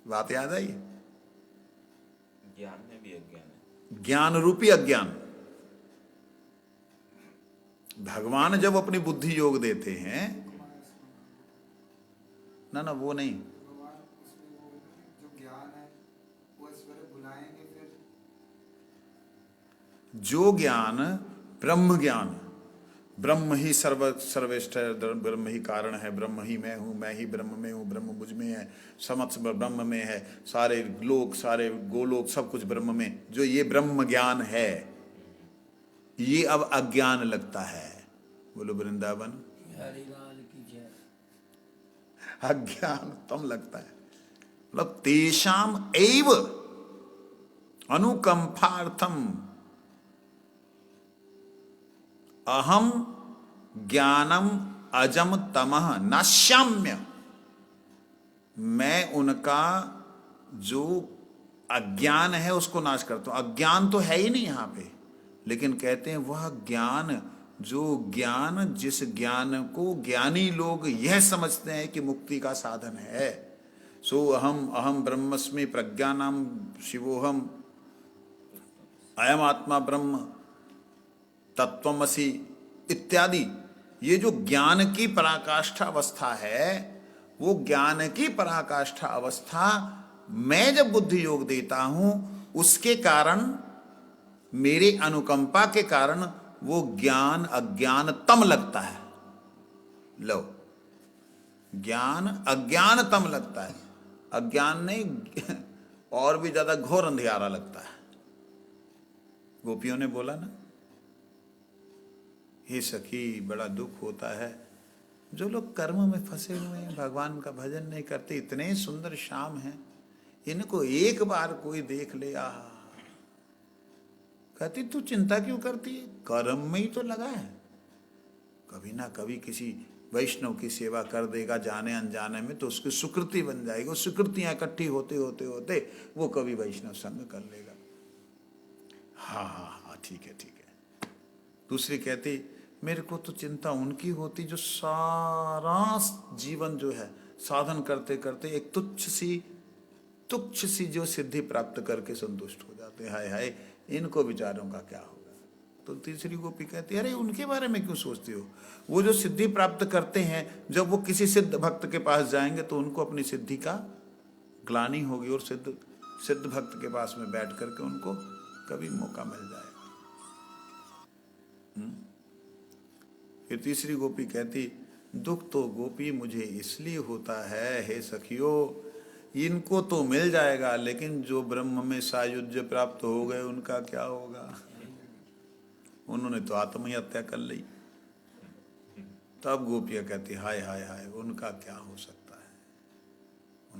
बात? याद आई? ज्ञान में भी अज्ञान है। ज्ञान रूपी अज्ञान। भगवान जब अपनी बुद्धि योग देते हैं ना वो नहीं, भगवान उसमें वो जो ज्ञान है वो ईश्वर बुलाएंगे फिर। जो ज्ञान ब्रह्म ज्ञान, ब्रह्म ही सर्वश्रेष्ठ है, ब्रह्म ही कारण है, ब्रह्म ही मैं हूँ, मैं ही ब्रह्म में हूँ, ब्रह्म मुझ में है, समस्त ब्रह्म में है, सारे लोक सारे गोलोक सब कुछ ब्रह्म में, जो ये ब्रह्म ज्ञान है ये अब अज्ञान लगता है। बोलो वृंदावन हरिलाल की जय। अज्ञान तम लगता है, मतलब तेषाम एव अनुकंपार्थम अहम ज्ञानम अजम तमः नाश्याम्य। मैं उनका जो अज्ञान है उसको नाश करता हूं। अज्ञान तो है ही नहीं यहां पे, लेकिन कहते हैं वह ज्ञान, जो ज्ञान, जिस ज्ञान को ज्ञानी लोग यह समझते हैं कि मुक्ति का साधन है। सो अहम अहम ब्रह्मस्मि प्रज्ञानाम शिवोहम अयम आत्मा ब्रह्म तत्वमसि इत्यादि, ये जो ज्ञान की पराकाष्ठा अवस्था है, वो ज्ञान की पराकाष्ठा अवस्था मैं जब बुद्धि योग देता हूं उसके कारण, मेरे अनुकंपा के कारण वो ज्ञान अज्ञान तम लगता है। लो, ज्ञान अज्ञान तम लगता है, अज्ञान नहीं और भी ज्यादा घोर अंधियारा लगता है। गोपियों ने बोला ना, हे सखी बड़ा दुख होता है जो लोग कर्म में फंसे हुए हैं, भगवान का भजन नहीं करते, इतने सुंदर श्याम हैं, इनको एक बार कोई देख ले। कहती तू चिंता क्यों करती है, कर्म में ही तो लगा है, कभी ना कभी किसी वैष्णव की सेवा कर देगा जाने अनजाने में तो उसकी सुकृति बन जाएगी, वो सुकृतियां इकट्ठी होते होते होते वो कभी वैष्णव संग कर लेगा। हाँ हाँ हाँ ठीक है ठीक है। दूसरी कहती मेरे को तो चिंता उनकी होती जो सारा जीवन जो है साधन करते करते एक तुच्छ सी जो सिद्धि प्राप्त करके संतुष्ट हो जाते हैं, हाय हाय इनको विचारों का क्या होगा। तो तीसरी गोपी कहती है अरे उनके बारे में क्यों सोचती हो, वो जो सिद्धि प्राप्त करते हैं जब वो किसी सिद्ध भक्त के पास जाएंगे तो उनको अपनी सिद्धि का ग्लानि होगी और सिद्ध भक्त के पास में बैठ करके उनको कभी मौका मिल जाएगा। फिर तीसरी गोपी कहती दुख तो गोपी मुझे इसलिए होता है हे सखियो, इनको तो मिल जाएगा लेकिन जो ब्रह्म में सायुज्य प्राप्त हो गए उनका क्या होगा। उन्होंने तो आत्महत्या कर ली। तब गोपियां कहती हाय हाय हाय उनका क्या हो सकता है,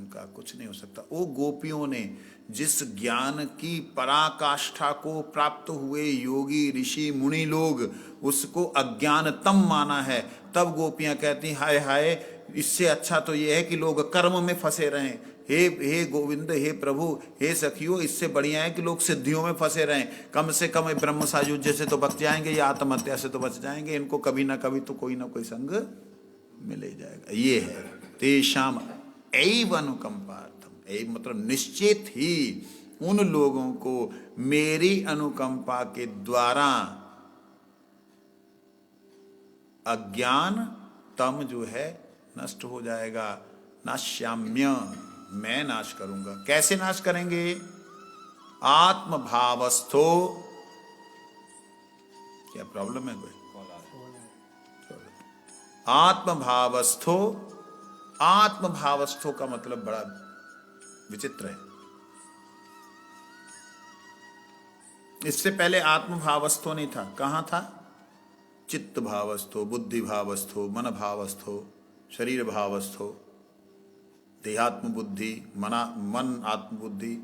उनका कुछ नहीं हो सकता। वो गोपियों ने जिस ज्ञान की पराकाष्ठा को प्राप्त हुए योगी ऋषि मुनि लोग उसको अज्ञानतम माना है, तब गोपियां कहती हाय हाय, इससे अच्छा तो ये है कि लोग कर्म में फंसे रहें। हे गोविंद, हे प्रभु, हे सखियो, इससे बढ़िया है कि लोग सिद्धियों में फंसे रहें। कम से कम ब्रह्म सायुज्य से तो बच जाएंगे, या आत्महत्या से तो बच जाएंगे। इनको कभी ना कभी तो कोई ना कोई संग मिल ही जाएगा। ये है तेषाम एव अनुकंपार्थम। एव मतलब निश्चित ही उन लोगों को मेरी अनुकंपा के द्वारा अज्ञान तम जो है नष्ट हो जाएगा। नाश्याम्य, मैं नाश करूंगा। कैसे नाश करेंगे? आत्मभावस्थो, क्या प्रॉब्लम है कोई? आत्मभावस्थो, आत्मभावस्थो का मतलब बड़ा विचित्र है। इससे पहले आत्मभावस्थो नहीं था। कहां था? चित्त भावस्थो, बुद्धि भावस्थो, मन भावस्थो, शरीर भावस्थो, देहात्म बुद्धि, मन आत्मबुद्धि,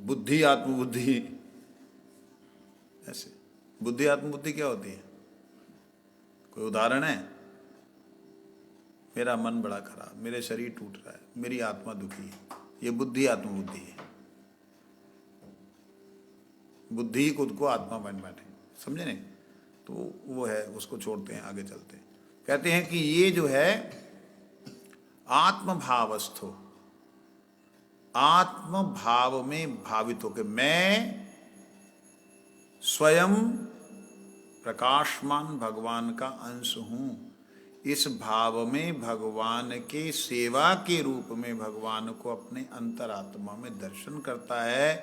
बुद्धि आत्मबुद्धि। ऐसे बुद्धि आत्मबुद्धि क्या होती है? कोई उदाहरण है? मेरा मन बड़ा खराब, मेरे शरीर टूट रहा है, मेरी आत्मा दुखी है, ये बुद्धि आत्मबुद्धि है। बुद्धि ही खुद को आत्मा बन बैठे, समझे नहीं? तो वो है, उसको छोड़ते हैं, आगे चलते हैं। कहते हैं कि ये जो है आत्मभावस्थो, आत्म भाव में भावित होकर, मैं स्वयं प्रकाशमान भगवान का अंश हूं, इस भाव में भगवान के सेवा के रूप में भगवान को अपने अंतरात्मा में दर्शन करता है।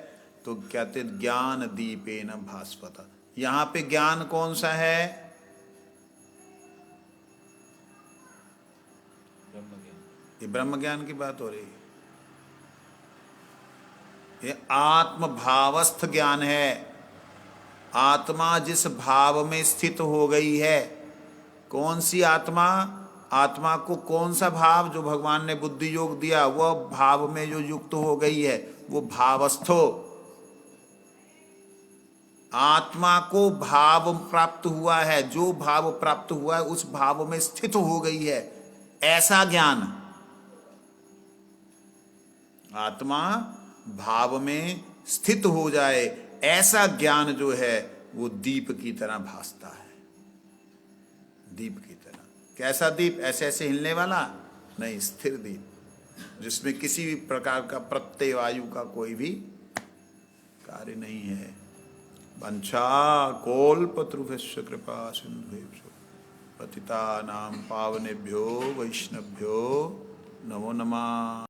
तो कहते ज्ञान दीपेन भास्वत। यहां पे ज्ञान कौन सा है? ये ब्रह्म ज्ञान की बात हो रही है। ये आत्म भावस्थ ज्ञान है। आत्मा जिस भाव में स्थित हो गई है, कौन सी आत्मा? आत्मा को कौन सा भाव जो भगवान ने बुद्धि योग दिया, वह भाव में जो युक्त हो गई है, वो भावस्थो। आत्मा को भाव प्राप्त हुआ है, जो भाव प्राप्त हुआ है उस भाव में स्थित हो गई है, ऐसा ज्ञान। आत्मा भाव में स्थित हो जाए, ऐसा ज्ञान जो है वो दीप की तरह भासता है। दीप की तरह। कैसा दीप? ऐसे ऐसे हिलने वाला नहीं, स्थिर दीप, जिसमें किसी भी प्रकार का प्रत्यय वायु का कोई भी कार्य नहीं है। वंशा कल्पतरुभ्यश्च कृपा सिन्धुभ्यो पतितानां पावनेभ्यो वैष्णवभ्यो नमो नमः।